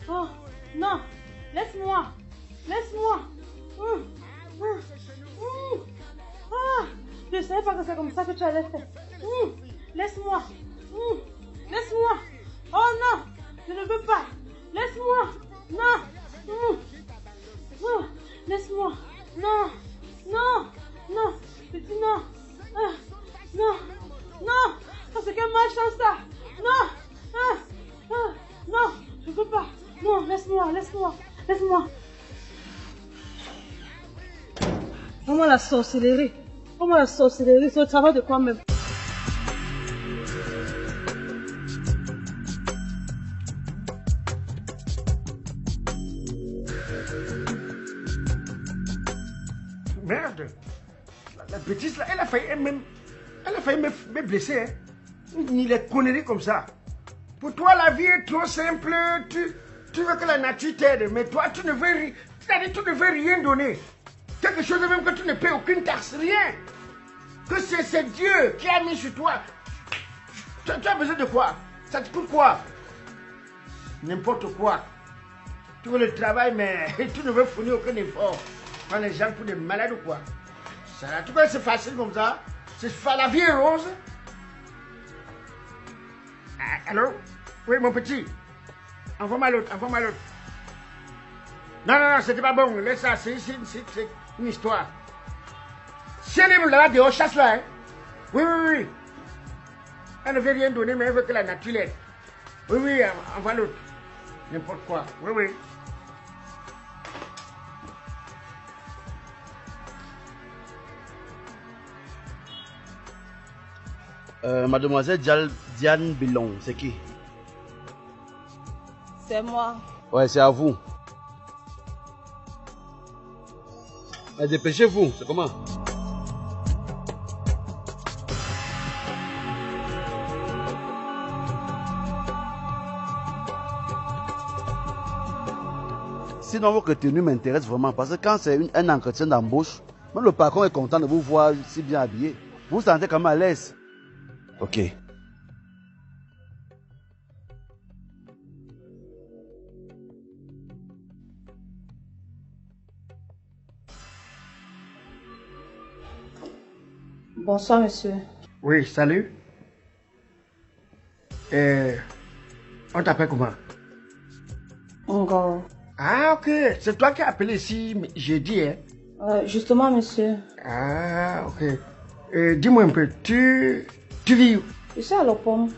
Oh, non. Laisse-moi. Laisse-moi. Ah, je ne savais pas que c'est comme ça que tu allais faire. Laisse-moi. Laisse-moi. Oh non, je ne veux pas. Laisse-moi. Non. Laisse-moi. Non. Non. Non. Petit non. Non. Non. Oh, c'est quelle malchance ça. Non. Non. Je ne peux pas. Non, laisse-moi. Laisse-moi. Laisse-moi. Comment la sorcellerie? Comment la sorcellerie? C'est au travail de quoi même? Merde. La bêtise là, elle a failli me blesser. Hein. Ni les conneries comme ça. Pour toi, la vie est trop simple. Tu veux que la nature t'aide, mais toi, tu ne veux rien donner. Quelque chose même que tu ne payes aucune taxe, rien. Que c'est Dieu qui a mis sur toi. Tu as besoin de quoi? Ça te coûte quoi? N'importe quoi. Tu veux le travail, mais tu ne veux fournir aucun effort. Prends les gens pour des malades ou quoi? Ça, tu vois, c'est facile comme ça. La vie est rose. Allô? Oui, mon petit. Envoie-moi l'autre, envoie-moi l'autre. Non, c'était pas bon. Laisse ça, c'est une histoire. Si elle est là dehors, chasse-la. Hein? Oui. Elle ne veut rien donner, mais elle veut que la nature l'aide. Oui, envoie l'autre. N'importe quoi. Oui. Mademoiselle Diane Billon, c'est qui? C'est moi. Ouais, c'est à vous. Dépêchez-vous, c'est comment? Sinon, votre tenue m'intéresse vraiment parce que quand c'est un entretien d'embauche, même le patron est content de vous voir si bien habillé. Vous vous sentez quand même à l'aise. Ok. Bonsoir, monsieur. Oui, salut. On t'appelle comment? Ngor. Ah, ok. C'est toi qui as appelé ici jeudi, hein? Justement, monsieur. Ah, ok. Dis-moi un peu, tu vis où? Je suis à Lopom.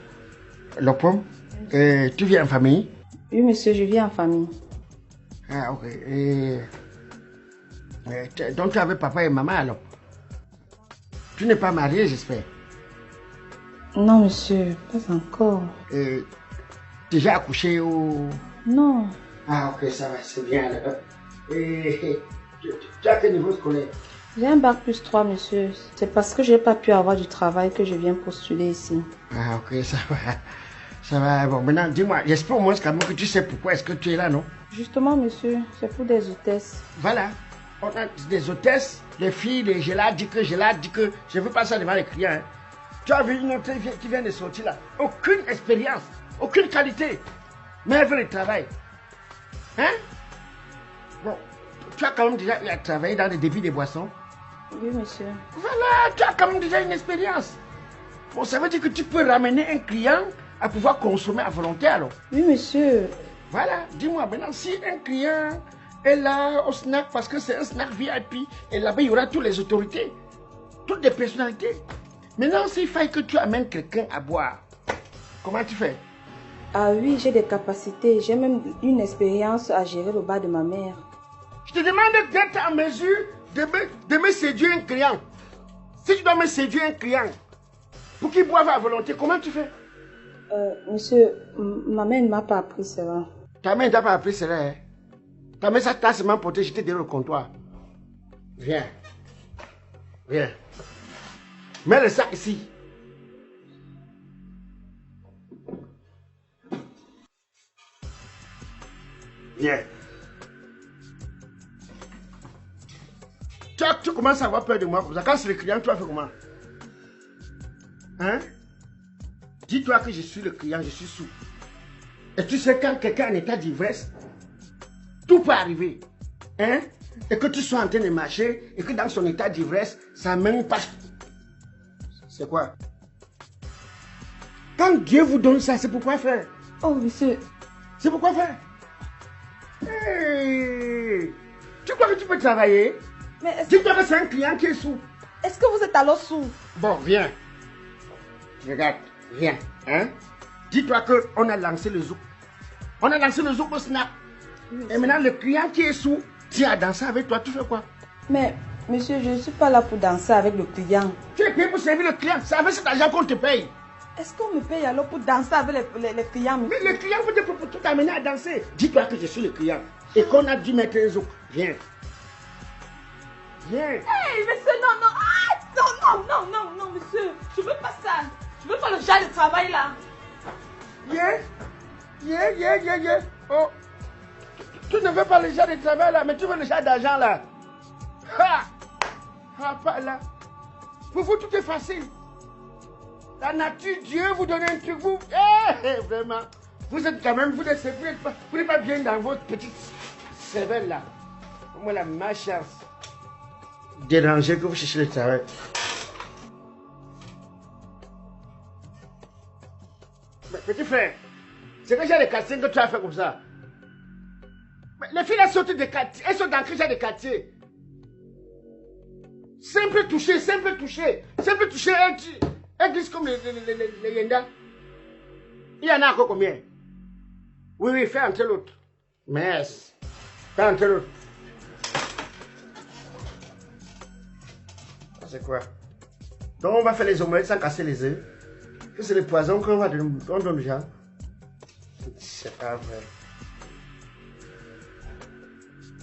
Lopom? Tu vis en famille? Oui, monsieur, je vis en famille. Ah, ok. Donc tu avais papa et maman alors? Tu n'es pas marié, j'espère? Non, monsieur, pas encore. Déjà accouché ou? Non. Ah, ok, ça va, c'est bien alors. Tu as quel niveau scolaire? J'ai un bac plus 3, monsieur. C'est parce que je n'ai pas pu avoir du travail que je viens postuler ici. Ah, ok, ça va. Ça va. Bon, maintenant, dis-moi, j'espère au moins quand même que tu sais pourquoi est-ce que tu es là, non? Justement, monsieur, c'est pour des hôtesses. Voilà. On a des hôtesses, les filles, je l'ai dit que, je ne veux pas ça devant les clients. Hein. Tu as vu une autre qui vient de sortir là. Aucune expérience, aucune qualité. Mais elle veut le travail. Hein? Bon, tu as quand même déjà travaillé dans le débit des boissons? Oui, monsieur. Voilà, tu as quand même déjà une expérience. Bon, ça veut dire que tu peux ramener un client à pouvoir consommer à volonté alors. Oui, monsieur. Voilà, dis-moi maintenant, si un client est là au snack parce que c'est un snack VIP et là-bas il y aura toutes les autorités, toutes les personnalités. Maintenant, s'il faille que tu amènes quelqu'un à boire, comment tu fais? Ah oui, j'ai des capacités. J'ai même une expérience à gérer le bar de ma mère. Je te demande d'être en mesure de me séduire un client. Si tu dois me séduire un client pour qu'il boive à volonté, comment tu fais? Monsieur, ma mère ne m'a pas appris cela. Ta mère ne t'a pas appris cela, hein? Ta mère, ça t'a seulement porté, j'étais derrière le comptoir. Viens. Viens. Mets le sac ici. Viens. Tu commences à avoir peur de moi comme ça. Quand c'est le client, tu vas faire comment? Hein? Dis-toi que je suis le client, je suis sous. Et tu sais, quand quelqu'un est en état d'ivresse, tout peut arriver. Hein? Et que tu sois en train de marcher, et que dans son état d'ivresse, sa main passe. C'est quoi? Quand Dieu vous donne ça, c'est pourquoi faire? Oh, monsieur. C'est pourquoi faire? Hey! Tu crois que tu peux travailler? Mais Dis-toi que c'est un client qui est sourd. est-ce que vous êtes alors sourd? Bon, viens. Regarde, viens. Hein? Dis-toi qu'on a lancé le zouk. On a lancé le zouk au snap. Et maintenant, le client qui est sourd, tient à danser avec toi, tu fais quoi? Mais, monsieur, je ne suis pas là pour danser avec le client. Tu es payé pour servir le client. C'est avec cet argent qu'on te paye. Est-ce qu'on me paye alors pour danser avec les clients, monsieur? Mais le client peut tout t'amener à danser. Dis-toi que je suis le client. Et qu'on a dû mettre un zouk. Viens. Viens. Hey, monsieur, non, non. Ah, non, monsieur. Je veux pas ça. Je veux pas le genre de travail là. Viens. Oh. Tu ne veux pas le genre de travail là, mais tu veux le genre d'argent là. Pas là. Pour vous, tout est facile. La nature, Dieu vous donne un truc, vous. Vraiment. Vous êtes quand même, vous n'êtes pas bien dans votre petite cervelle là. Moi, la ma chance. Déranger que vous cherchez le travail. Mais petit frère, c'est que j'ai les quartiers que tu as fait comme ça. Mais les filles elles sortent des quartiers, elles sont dans quel genre de quartier? Simple toucher, elles glissent comme les yendas. Il y en a encore combien? Oui, fais entrer l'autre. Mais, fais entrer l'autre. C'est quoi? Donc on va faire les omelettes sans casser les œufs. Que c'est le poison qu'on donne aux gens. C'est pas vrai.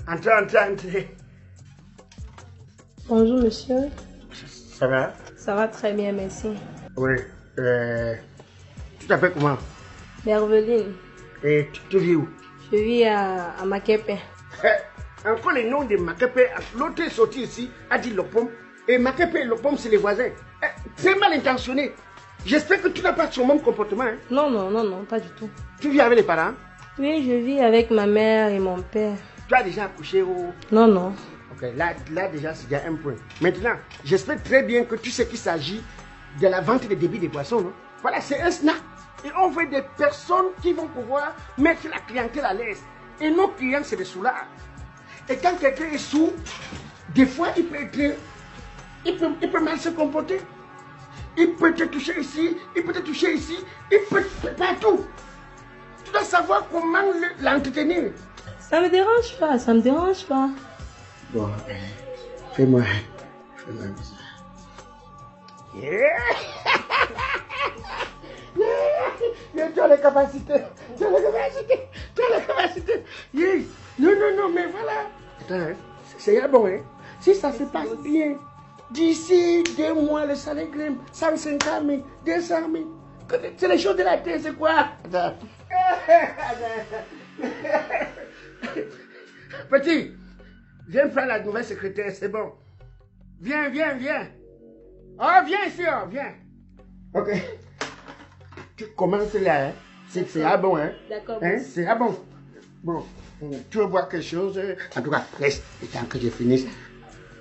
Entrez. Bonjour monsieur. Ça va? Ça va très bien, merci. Oui. Tu t'appelles comment? Merveline. Et tu vis où? Je vis à Makepe. Encore les noms de Makepe. L'autre est sorti ici, a dit Lopom. Et Makepe et Lopom, c'est les voisins. C'est mal intentionné. J'espère que tu n'as pas son même comportement. Hein? Non, pas du tout. Tu vis avec les parents? Oui, je vis avec ma mère et mon père. Tu as déjà accouché ou? Non. Ok, là déjà, c'est déjà un point. Maintenant, j'espère très bien que tu sais qu'il s'agit de la vente des débits des boissons. Non? Voilà, c'est un snack. Et on veut des personnes qui vont pouvoir mettre la clientèle à l'aise. Et nos clients, c'est des soulards. Et quand quelqu'un est sourd, des fois, il peut mal se comporter. Il peut te toucher ici, il peut te toucher ici, il peut partout. Tu dois savoir comment l'entretenir. Ça me dérange pas. Bon, fais-moi bizarre. Tu as les capacités. Yeah. Non, mais voilà. Attends, c'est bon, hein. Si ça se passe bien, d'ici 2 mois, le salaire grimpe, 150 000, 200 000. C'est les choses de la terre, c'est quoi? Attends. Petit, viens prendre la nouvelle secrétaire, c'est bon. Viens. Oh, viens ici, viens. Ok. Tu commences là, hein. C'est bon, hein. D'accord. Hein? C'est bon. Bon, tu veux voir quelque chose? En tout cas, reste, le temps que je finisse.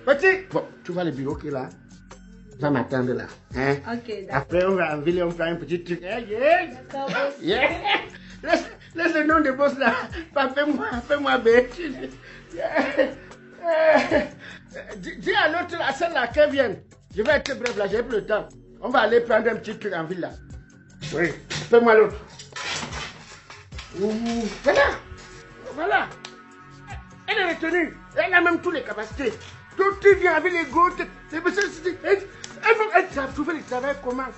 Petit, bon, tu vois le bureau qui est là. Va m'attendre là. Hein? Ok, d'accord. Après, on va en ville, on fera un petit truc. Yeah. D'accord, boss. Yeah. Laisse le nom de boss là. Fais-moi bête. Dis à l'autre, à celle-là, qu'elle vienne. Je vais être bref là, j'ai plus le temps. On va aller prendre un petit truc en ville là. Oui, fais-moi l'autre. Voilà. Elle est retenue. Elle a même toutes les capacités. Donc tu viens avec les gros. Elle va trouver le travail comment?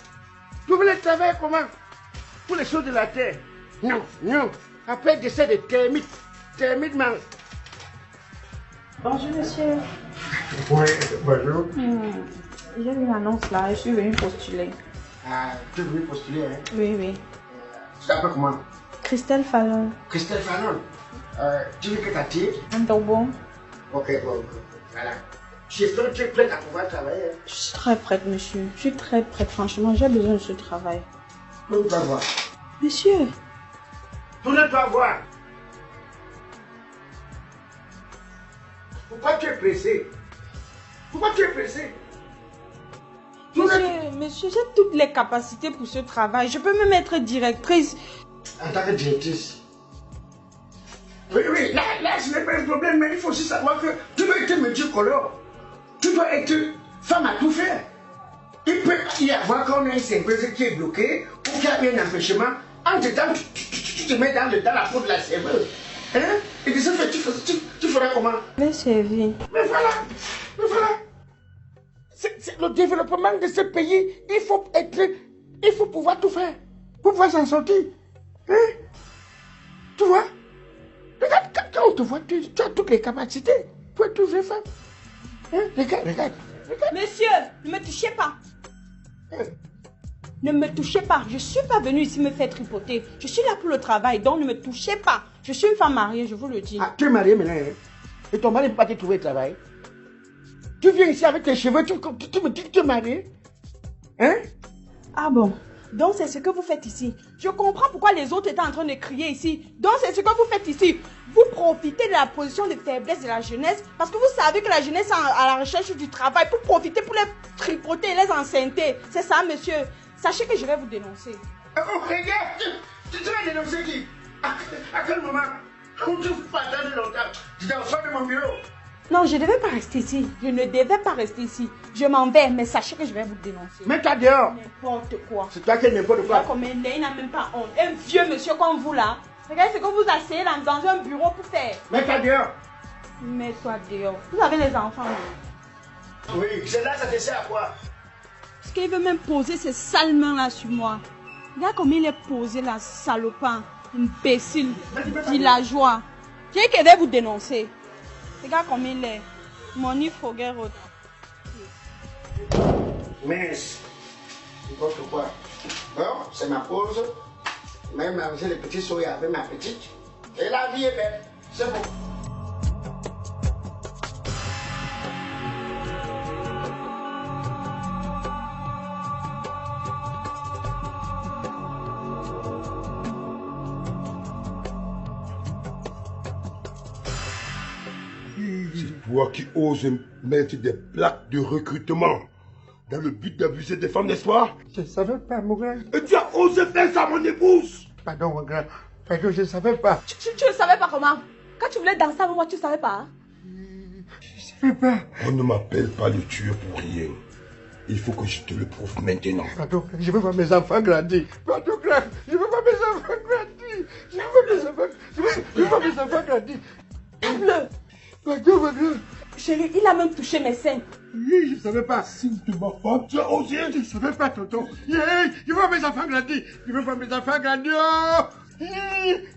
Pour les choses de la terre. Non. Après, j'essaie de termite man. Bonjour monsieur. Oui, bonjour. J'ai vu l'annonce là, je suis venue postuler. Ah, tu es venu postuler, hein? Oui. Tu t'appelles comment? Christelle Fallon. Christelle Fallon. Tu veux que t'attires? Un bon. Ok, voilà. J'espère que tu es prête à pouvoir travailler. Hein? Je suis très prête monsieur. Je suis très prête, franchement, j'ai besoin de ce travail. On va voir. Monsieur, Tourne-toi voir. Pourquoi tu es pressé? Pourquoi tu es pressé? Monsieur, j'ai toutes les capacités pour ce travail. Je peux même être directrice. En tant que directrice. Oui, là, ce n'est pas un problème, mais il faut aussi savoir que tu dois être multicolore. Tu dois être femme à tout faire. Il peut y avoir qu'on ait un serveuse qui est bloqué ou qu'il y a un empêchement. Entre temps, tu te mets dans la peau de la serveuse. Hein? Et de ce fait, tu feras comment? Mais servi. Mais voilà. C'est le développement de ce pays. Il faut pouvoir tout faire pour pouvoir s'en sortir. Hein? Tu vois? Regarde, quand on te voit, tu as toutes les capacités pour être une vraie femme. Hein? Regarde. Monsieur, ne me touchez pas. Ne me touchez pas. Je ne suis pas venue ici me faire tripoter. Je suis là pour le travail, donc ne me touchez pas. Je suis une femme mariée, je vous le dis. Ah, tu es mariée maintenant, hein? Et ton mari ne peut pas te trouver travail. Tu viens ici avec tes cheveux, tu me dis que tu es mariée. Hein? Ah bon? Donc c'est ce que vous faites ici. Je comprends pourquoi les autres étaient en train de crier ici. Donc c'est ce que vous faites ici. Vous profitez de la position de faiblesse de la jeunesse parce que vous savez que la jeunesse est à la recherche du travail pour profiter, pour les tripoter et les enceinter. C'est ça, monsieur. Sachez que je vais vous dénoncer. Oh, regarde, tu vas dénoncer qui? À quel moment? Où tu partages longtemps? Tu t'en sors de mon bureau. Non, je ne devais pas rester ici. Je ne devais pas rester ici. Je m'en vais, mais sachez que je vais vous dénoncer. Mets-toi dehors. N'importe quoi. C'est toi qui es n'importe quoi. Il n'a même pas honte. Un vieux monsieur comme vous là. Regardez ce que vous asseyez là dans un bureau pour faire. Mets-toi dehors. Mets-toi dehors. Vous avez les enfants là. Oui, c'est là, ça te sert à quoi? Parce qu'il veut même poser ses sales mains là sur moi. Regarde comme il est posé là, salopin, imbécile, villageois. J'ai qui vais vous dénoncer. Regarde comme il est. Moni Foguerot. Mince. N'importe quoi. Bon, c'est ma pause. Même manger les petits soya avec ma petite. Et la vie est belle. C'est bon. C'est toi qui oses mettre des plaques de recrutement dans le but d'abuser des femmes, n'est-ce pas? Je ne savais pas, mon grand. Et tu as osé faire ça à mon épouse? Pardon, mon grand. Pardon, je ne savais pas. Tu ne savais pas comment? Quand tu voulais danser avec moi, tu ne savais pas? Je ne savais pas. On ne m'appelle pas le tueur pour rien. Il faut que je te le prouve maintenant. Pardon, je veux voir mes enfants grandir. Pardon, grand. Je veux voir mes enfants grandir. Je veux voir mes enfants grandir. Tape-le. Pardon, mon grand. Chérie, il a même touché mes seins. Oui, je ne savais pas. S'il te m'a pas, tu as osé. Je ne savais pas, tonton. Je veux voir mes enfants grandir. Je veux voir mes enfants grandir. Oh. Je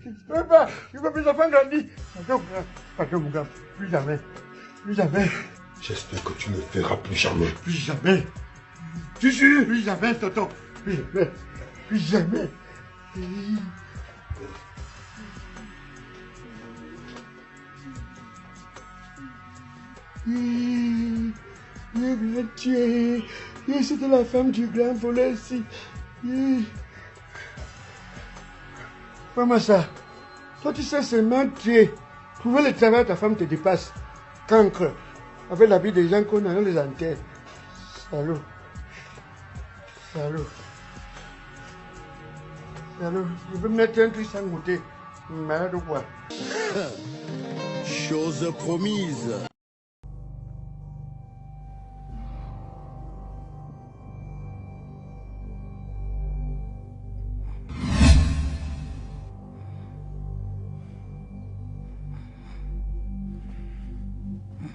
ne savais pas. Je veux voir mes enfants grandir. Pardon, grand. Pardon, mon grand. Plus jamais. Plus jamais. J'espère que tu ne le feras plus jamais. Plus jamais. Tu jures? Plus jamais, tonton. Plus jamais. Plus jamais. Dieu, c'était la femme du grand voleur ici. Comment ça? Toi, tu sais seulement tuer. Trouver le travail, ta femme te dépasse. Cancre. Avec la vie des gens qu'on a, on les enterre. Salaud. Salaud. Salaud. Je veux mettre un truc sans goûter. Malade ou quoi? Chose promise.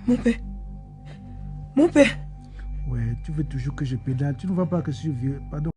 Mon père. Mon père. Ouais, tu veux toujours que je pédale. Tu ne vois pas que je suis vieux. Pardon.